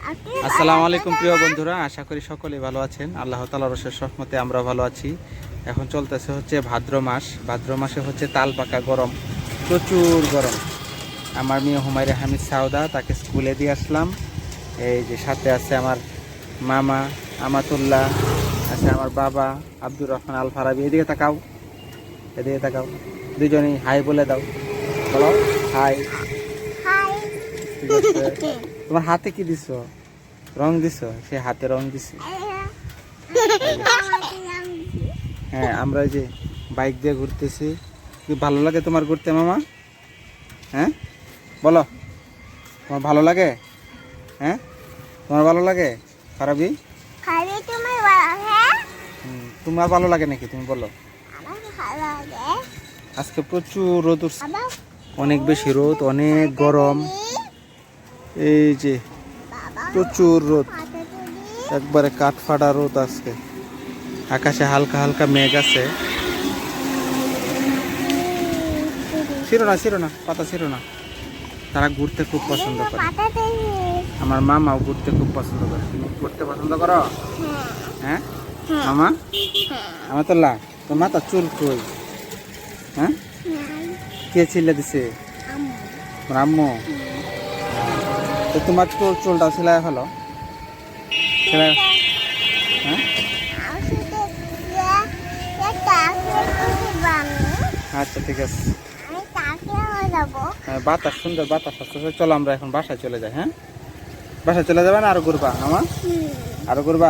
আসসালামু আলাইকুম প্রিয় বন্ধুরা, আশা করি সকলেই ভালো আছেন। আল্লাহ তাআলার অশেষ রহমতে আমরা ভালো আছি। এখন চলতেছে হচ্ছে ভাদ্র মাস। ভাদ্র মাসে হচ্ছে তাল পাকা গরম, প্রচুর গরম। আমার মেয়ে হুমায়রা হামিদ সাউদা, তাকে স্কুলে দিয়ে আসলাম। এই যে সাথে আছে আমার মামা আমাতুল্লাহ, আছে আমার বাবা আব্দুর রহমান আল ফারাবি। এদিকে তাকাও, এদিকে তাকাও, দুজনেই হাই বলে দাও, বলো হাই। ঠিক আছে, তোমার হাতে কি দিছো? রং দিছো? সে হাতে রং দিছে। হ্যাঁ, আমরা এই যে বাইক দিয়ে ঘুরতেছি। কি ভালো লাগে তোমার ঘুরতে মামা? হ্যাঁ বলো, তোমার ভালো লাগে? হ্যাঁ, তোমার ভালো লাগে ফারাবি? তোমার ভালো লাগে নাকি? তুমি বলো। আজকে প্রচুর রোদ উঠছে, অনেক বেশি রোদ, অনেক গরম। এই যে প্রচুর রোদ, একবারে কাঠ ফাটা রোদ আজকে। আকাশে হালকা হালকা মেঘ আছে। ছিড়ো না পাতা, ছিড়ো না। তারা ঘুরতে খুব পছন্দ করে। আমার মামাও ঘুরতে খুব পছন্দ করে। তুমি ঘুরতে পছন্দ করো? হ্যাঁ মামা, আমার তো লা তোর মাথা চুল কই? হ্যাঁ, কে ছিলে দিছে? আমার আম্মু। তো তোমার চুলটা সেলাই হলো? সেলাই? হ্যাঁ, আচ্ছা ঠিক আছে। হ্যাঁ, বাতাস, সুন্দর বাতাস আসতেছে। চলো আমরা এখন বাসায় চলে যাই। হ্যাঁ, বাসায় চলে যাবে না? আরো ঘুরবা মামা? আরো ঘুরবা?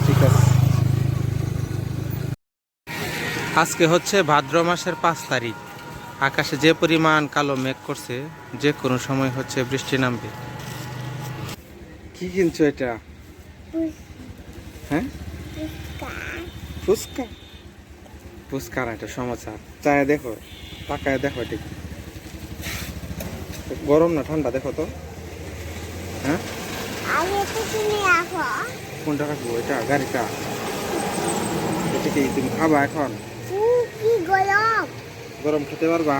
ঠিক আছে। আজকে হচ্ছে ভাদ্র মাসের 5 তারিখ। আকাশে যে পরিমাণ কালো মেঘ করছে, যে কোনো সময় হচ্ছে বৃষ্টি নামবে। কি কিনছো এটা? হ্যাঁ, ফুচকা। ফুচকা না, এটা সমোসা। চায় দেখো, তাকায় দেখো, ঠিক গরম না ঠান্ডা দেখো তো। হ্যাঁ, কোনটা রাখবো? এটা গাড়িটা? এটা কি তুমি খাবা এখন? গরম খেতে পারবা?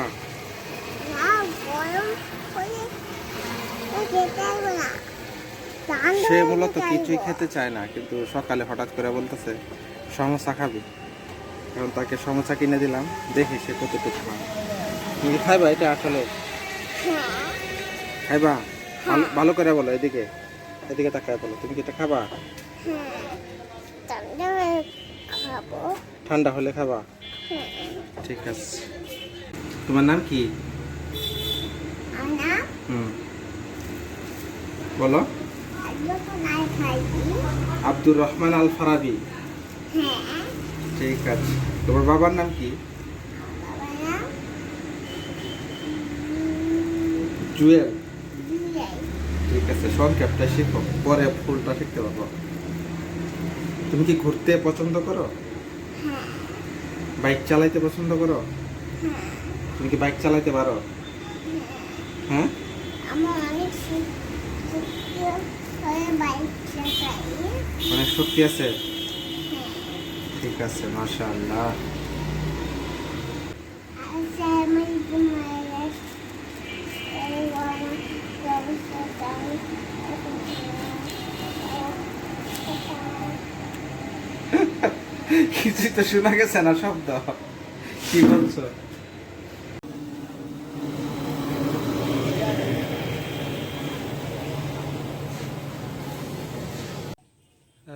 সে মূলত কিছুই খেতে চায় না, কিন্তু সকালে হঠাৎ করে বলতেছে সমোসা খাবি। এখন তাকে সমোসা কিনে দিলাম, দেখি সে কতটুকু খায়। তুমি খাইবা এটা আসলে? খাইবা? ভালো করে বলো, এদিকে এদিকে তাকায় বলো, তুমি কি এটা খাবা? ঠান্ডা হলে খাবা? ঠিক আছে। তোমার নাম কি? বলো। আব্দুর রহমান আল ফারাবি। ঠিক আছে। তোমার বাবার নাম কি? জুয়েল। ঠিক আছে, সংক্ষেপটা শিখো, পরে ফুলটা শিখতে পারবো। তুমি কি ঘুরতে পছন্দ করো? বাইক চালাইতে পছন্দ করো? তুমি কি বাইক চালাইতে পারো? হ্যাঁ, অনেক শক্তি আছে। ঠিক আছে, মাশাআল্লাহ। কিছুই তো শোনা গেছে না শব্দ, কি বলছো?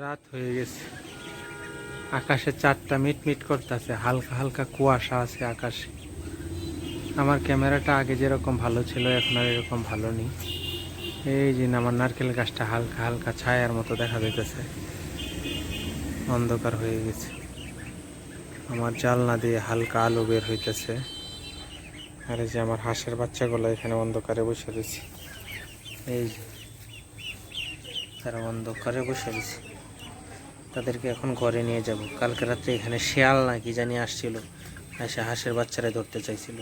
রাত হয়ে গেছে, আকাশে চাঁদটা মিটমিট করতেছে, হালকা হালকা কুয়াশা আছে আকাশে। আমার ক্যামেরাটা আগে যেরকম ভালো ছিল, এখন আর এরকম ভালো নেই। এই যে আমার নারকেল গাছটা হালকা হালকা ছায়ার মতো দেখা যাইতেছে, অন্ধকার হয়ে গেছে। আমার জানলা দিয়ে হালকা আলো বের হইতেছে। আর এই যে আমার হাঁসের বাচ্চাগুলো এখানে অন্ধকারে বসে রয়েছে। এই যে তারা অন্ধকারে বসে রয়েছে, তাদেরকে এখন ঘরে নিয়ে যাব। কালকে রাত্রে এখানে শেয়াল না কি জানি আসছিল, এসে হাঁসের বাচ্চারা ধরতে চাইছিল।